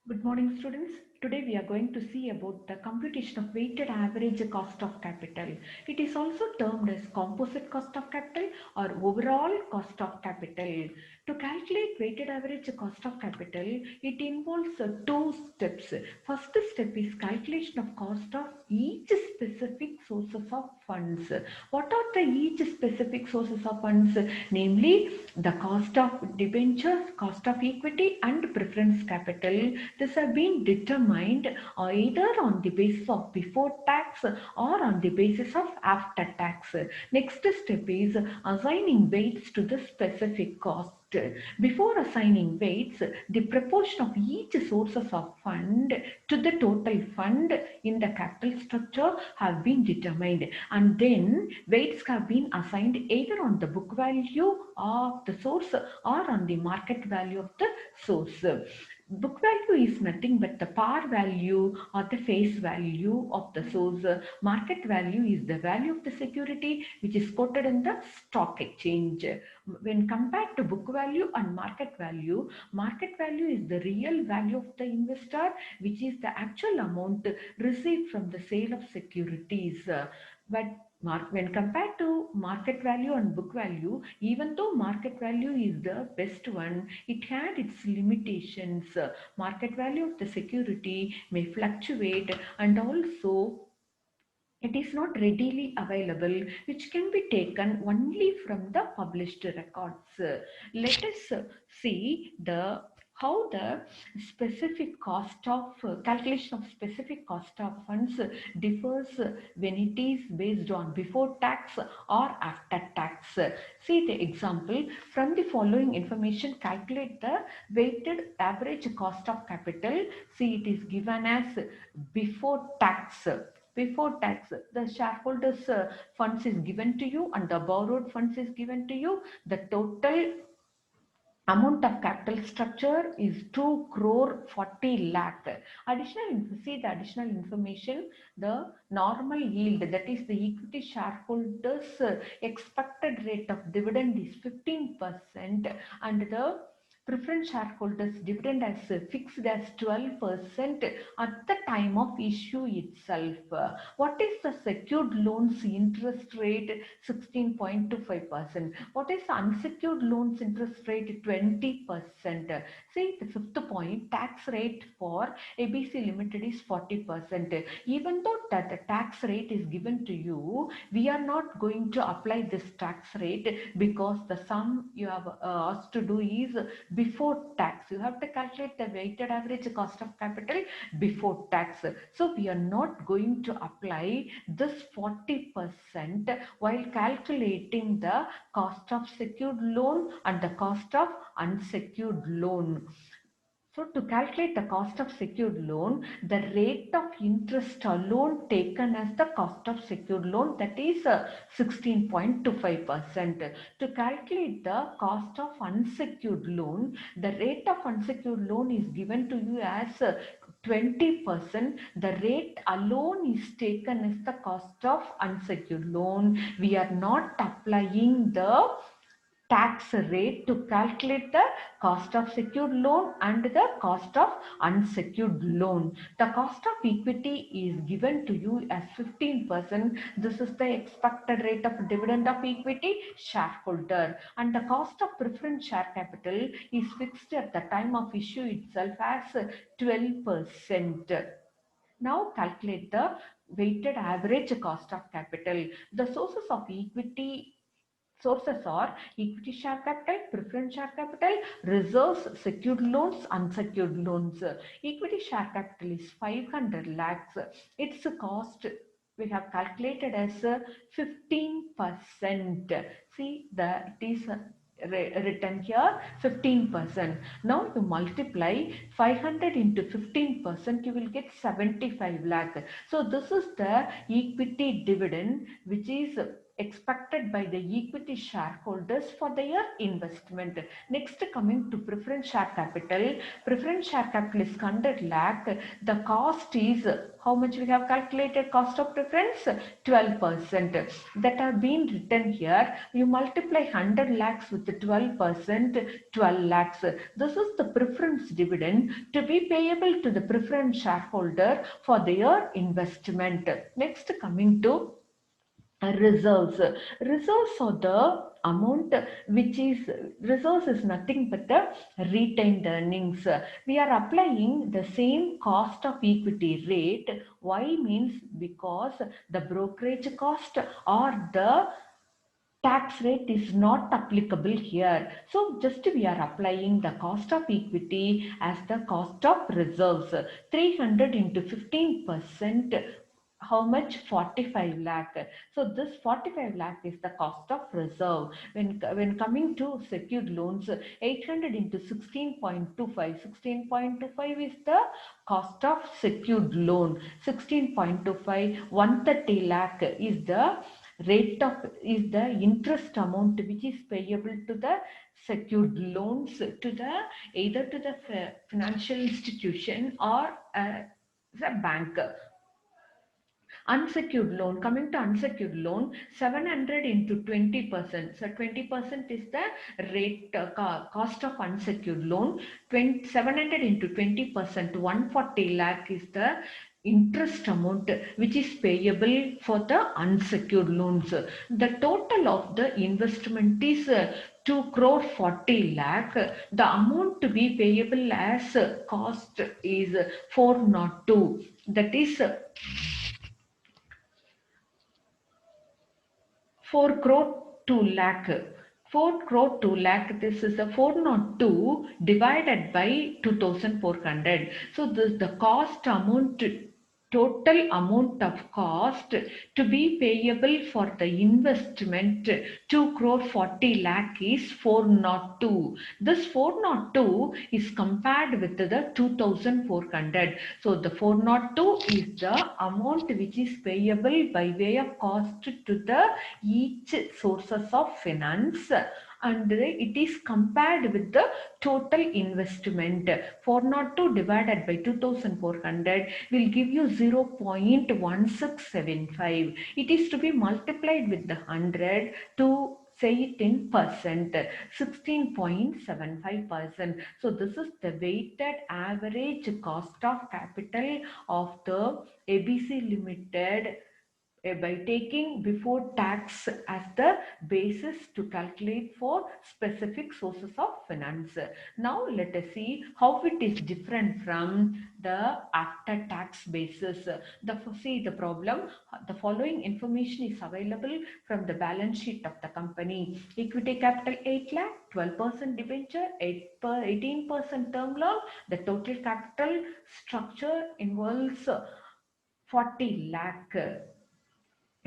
Good morning, students. Today we are going to see about the computation of weighted average cost of capital. It is also termed as composite cost of capital or overall cost of capital. To calculate weighted average cost of capital, it involves two steps. First step is calculation of cost of each specific sources of funds. What are the each specific sources of funds? Namely, the cost of debentures, cost of equity and preference capital. This have been determined either on the basis of before tax or on the basis of after tax. Next step is assigning weights to the specific cost. Before assigning weights, the proportion of each sources of fund to the total fund in the capital structure have been determined, and then weights have been assigned either on the book value of the source or on the market value of the source. Book value is nothing but the par value or the face value of the source. Market value is the value of the security which is quoted in the stock exchange. When compared to book value and market value is the real value of the investor, which is the actual amount received from the sale of securities. But when compared to market value and book value, even though market value is the best one, it had its limitations. Market value of the security may fluctuate, and also it is not readily available, which can be taken only from the published records. Let us see the how the specific cost of calculation of specific cost of funds differs when it is based on before tax or after tax. See the example. From the following information, calculate the weighted average cost of capital. See, it is given as before tax. Before tax, the shareholders funds is given to you and the borrowed funds is given to you. The total amount of capital structure is 2 crore 40 lakh. See the additional information. The normal yield, that is the equity shareholders expected rate of dividend is 15%, and the preference shareholders dividend as fixed as 12% at the time of issue itself. What is the secured loans interest rate? 16.25%. What is the unsecured loans interest rate? 20%. See the fifth point, tax rate for ABC Limited is 40%. Even though that the tax rate is given to you, we are not going to apply this tax rate because the sum you have asked to do is before tax. You have to calculate the weighted average cost of capital before tax. So we are not going to apply this 40% while calculating the cost of secured loan and the cost of unsecured loan. So to calculate the cost of secured loan, the rate of interest alone taken as the cost of secured loan, that is 16.25%. To calculate the cost of unsecured loan, the rate of unsecured loan is given to you as 20%. The rate alone is taken as the cost of unsecured loan. We are not applying the tax rate to calculate the cost of secured loan and the cost of unsecured loan. The cost of equity is given to you as 15%. This is the expected rate of dividend of equity shareholder, and the cost of preference share capital is fixed at the time of issue itself as 12%. Now calculate the weighted average cost of capital. The sources of equity sources are equity share capital, preference share capital, reserves, secured loans, unsecured loans. Equity share capital is 500 lakhs. Its cost we have calculated as 15%. See, it is written here 15%. Now you multiply 500 into 15%, you will get 75 lakh. So this is the equity dividend which is expected by the equity shareholders for their investment. Next, coming to preference share capital. Preference share capital is 100 lakh. The cost is, how much we have calculated cost of preference? 12%. That have been written here. You multiply 100 lakhs with 12%, 12 lakhs. This is the preference dividend to be payable to the preference shareholder for their investment. Next, coming to reserves. Reserves are the amount which is, reserves is nothing but the retained earnings. We are applying the same cost of equity rate. Why? Means because the brokerage cost or the tax rate is not applicable here. So just we are applying the cost of equity as the cost of reserves. 300 into 15%, how much? 45 lakh. So this 45 lakh is the cost of reserve. When coming to secured loans, 800 into 16.25. 16.25 is the cost of secured loan. 16.25, 130 lakh is the rate of, is the interest amount which is payable to the secured loans to the, either to the financial institution or the bank. Unsecured loan, coming to unsecured loan, 700 into 20%. So 20% is the rate, cost of unsecured loan. 700 into 20%, 140 lakh is the interest amount which is payable for the unsecured loans. The total of the investment is 2 crore 40 lakh. The amount to be payable as cost is 402. That is 4 crore 2 lakh. 4 crore 2 lakh, this is the 402 divided by 2400. So this the cost amount, total amount of cost to be payable for the investment 2 crore 40 lakh is 402. This 402 is compared with the 2400. So the 402 is the amount which is payable by way of cost to the each sources of finance, and it is compared with the total investment. 402 divided by 2400 will give you 0.1675. It is to be multiplied with the 100 to say it in percent, 16.75%. So this is the weighted average cost of capital of the ABC Limited, by taking before tax as the basis to calculate for specific sources of finance. Now let us see how it is different from the after tax basis. See the problem. The following information is available from the balance sheet of the company. Equity capital 8 lakh, 12% debenture, 18% term loan. The total capital structure involves 40 lakh.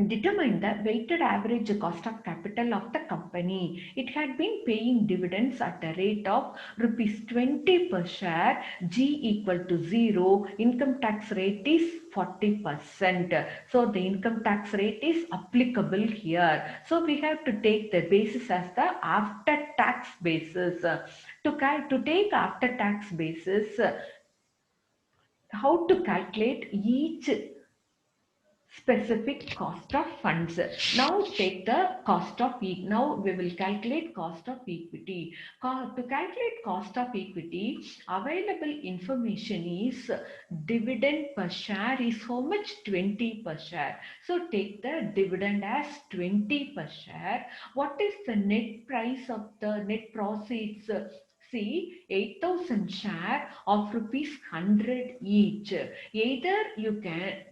Determine the weighted average cost of capital of the company. It had been paying dividends at a rate of rupees 20 per share, G equal to 0. Income tax rate is 40%. So the income tax rate is applicable here. So we have to take the basis as the after tax basis. To take after tax basis, how to calculate each specific cost of funds. Now take the cost of equity. Now we will calculate cost of equity. To calculate cost of equity, available information is dividend per share is how much? 20 per share. So take the dividend as 20 per share. What is the net price of the net proceeds? See, 8,000 share of rupees 100 each. Either you can,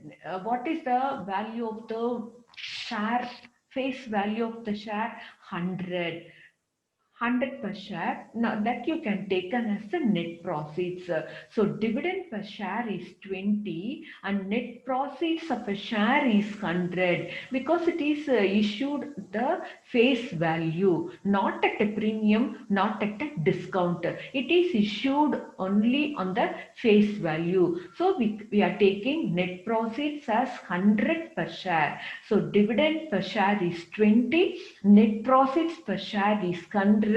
what is the value of the share, face value of the share? 100. 100 per share. Now that you can take as the net proceeds. So dividend per share is 20 and net proceeds of a share is 100 because it is issued the face value, not at a premium, not at a discount. It is issued only on the face value. So we are taking net proceeds as 100 per share. So dividend per share is 20, net profits per share is 100.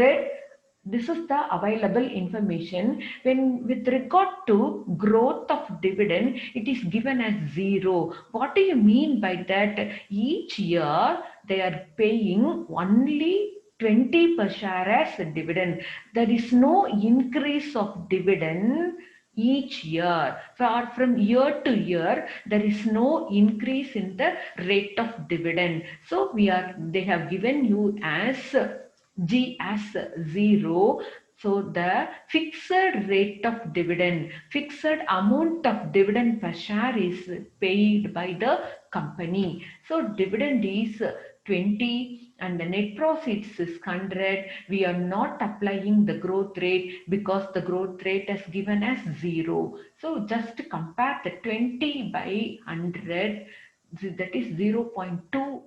This is the available information. When with regard to growth of dividend, it is given as 0. What do you mean by that? Each year they are paying only 20 per share as a dividend. There is no increase of dividend each year. From year to year, there is no increase in the rate of dividend. So they have given you as G as 0. So the fixed rate of dividend, fixed amount of dividend per share is paid by the company. So dividend is 20 and the net profits is 100. We are not applying the growth rate because the growth rate is given as 0. So just compare the 20 by 100, that is 0.2.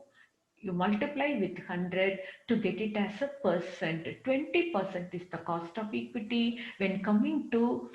You multiply with 100 to get it as a percent. 20% is the cost of equity. When coming to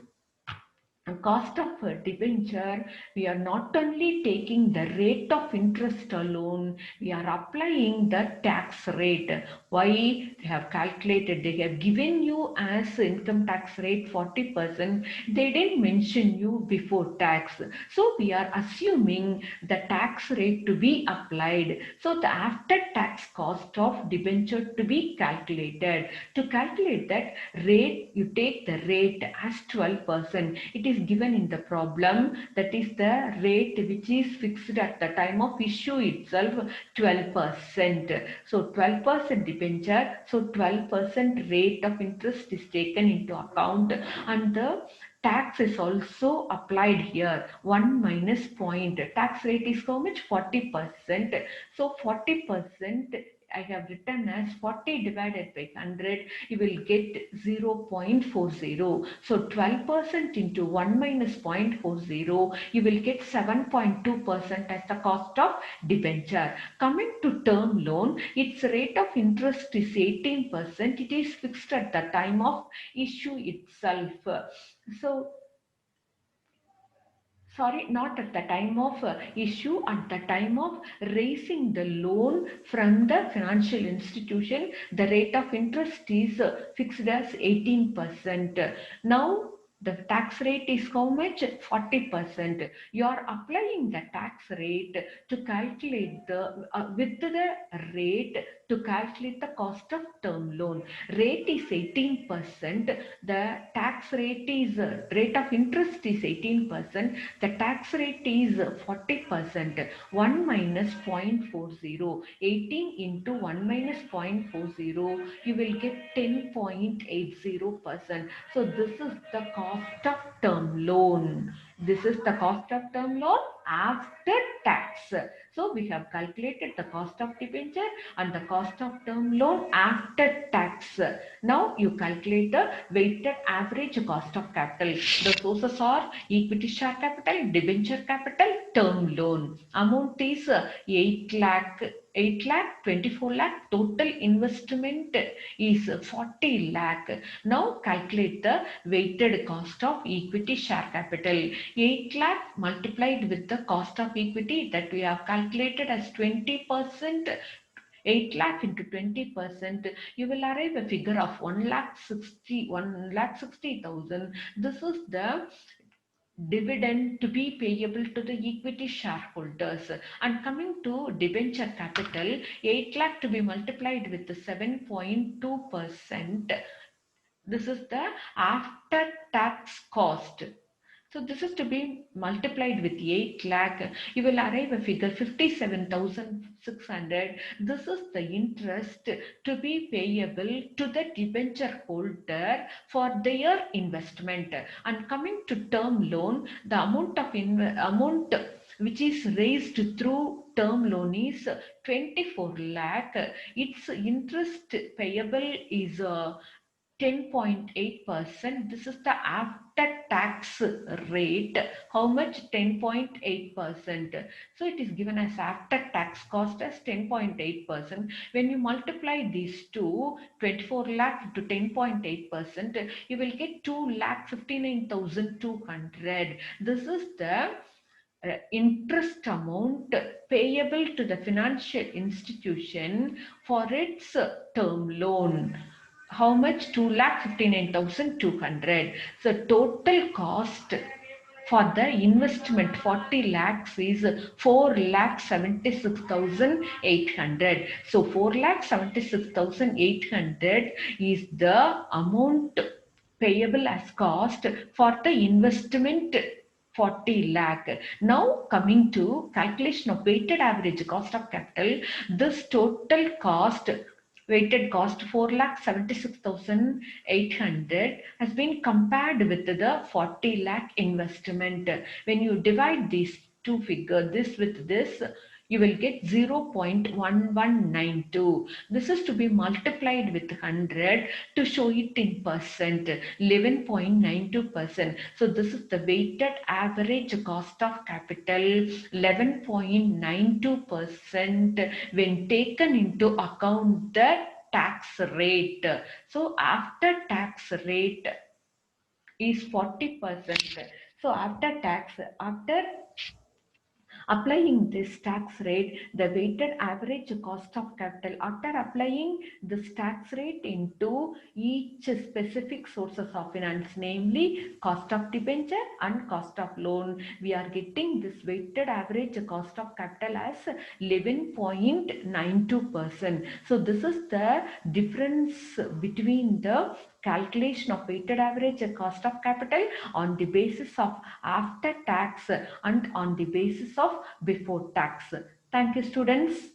cost of a debenture, we are not only taking the rate of interest alone, we are applying the tax rate. Why? They have calculated, they have given you as income tax rate 40%. They didn't mention you before tax. So we are assuming the tax rate to be applied. So the after tax cost of debenture to be calculated. To calculate that rate, you take the rate as 12%. It is given in the problem, that is the rate which is fixed at the time of issue itself, 12%. So 12% debenture, so 12% rate of interest is taken into account and the tax is also applied here. 1 minus point. Tax rate is how much? 40%. So 40% I have written as 40 divided by 100, you will get 0.40. So 12% into 1 minus 0.40, you will get 7.2% as the cost of debenture. Coming to term loan, its rate of interest is 18%. It is fixed at the time of issue itself. So sorry, not at the time of issue, at the time of raising the loan from the financial institution, the rate of interest is fixed as 18%. Now the tax rate is how much? 40%. You are applying the tax rate to calculate the with the rate to calculate the cost of term loan. Rate is 18%. The tax rate is rate of interest is 18%. The tax rate is 40%. 1 minus 0.40. 18 into 1 minus 0.40, you will get 10.80%. So this is the cost of term loan. This is the cost of term loan after tax. So we have calculated the cost of debenture and the cost of term loan after tax. Now you calculate the weighted average cost of capital. The sources are equity share capital, debenture capital, term loan. Amount is 8 lakh. 8 lakh, 24 lakh, total investment is 40 lakh. Now calculate the weighted cost of equity share capital. 8 lakh multiplied with the cost of equity that we have calculated as 20%. 8 lakh into 20%, you will arrive a figure of 1,60,000. This is the dividend to be payable to the equity shareholders. And coming to debenture capital, 8 lakh to be multiplied with the 7.2%. This is the after tax cost. So this is to be multiplied with 8 lakh. You will arrive a figure 57,600. This is the interest to be payable to the debenture holder for their investment. And coming to term loan, the amount which is raised through term loan is 24 lakh. Its interest payable is 10.8%. This is the after tax rate. How much? 10.8%. So it is given as after tax cost as 10.8%. When you multiply these two, 24 lakh to 10.8%, you will get 2,59,200. This is the interest amount payable to the financial institution for its term loan. How much? 2,59,200. So total cost for the investment 40 lakhs is 4,76,800. So 4,76,800 is the amount payable as cost for the investment 40 lakh. Now coming to calculation of weighted average cost of capital, this total cost, weighted cost 4,76,800 has been compared with the 40 lakh investment. When you divide these two figures, this with this, you will get 0.1192. This is to be multiplied with 100 to show it in percent, 11.92%. So this is the weighted average cost of capital, 11.92% when taken into account the tax rate. So after tax rate is 40%. So after tax, after applying this tax rate, the weighted average cost of capital, after applying this tax rate into each specific sources of finance, namely cost of debenture and cost of loan, we are getting this weighted average cost of capital as 11.92%. So this is the difference between the calculation of weighted average cost of capital on the basis of after tax and on the basis of before tax. Thank you, students.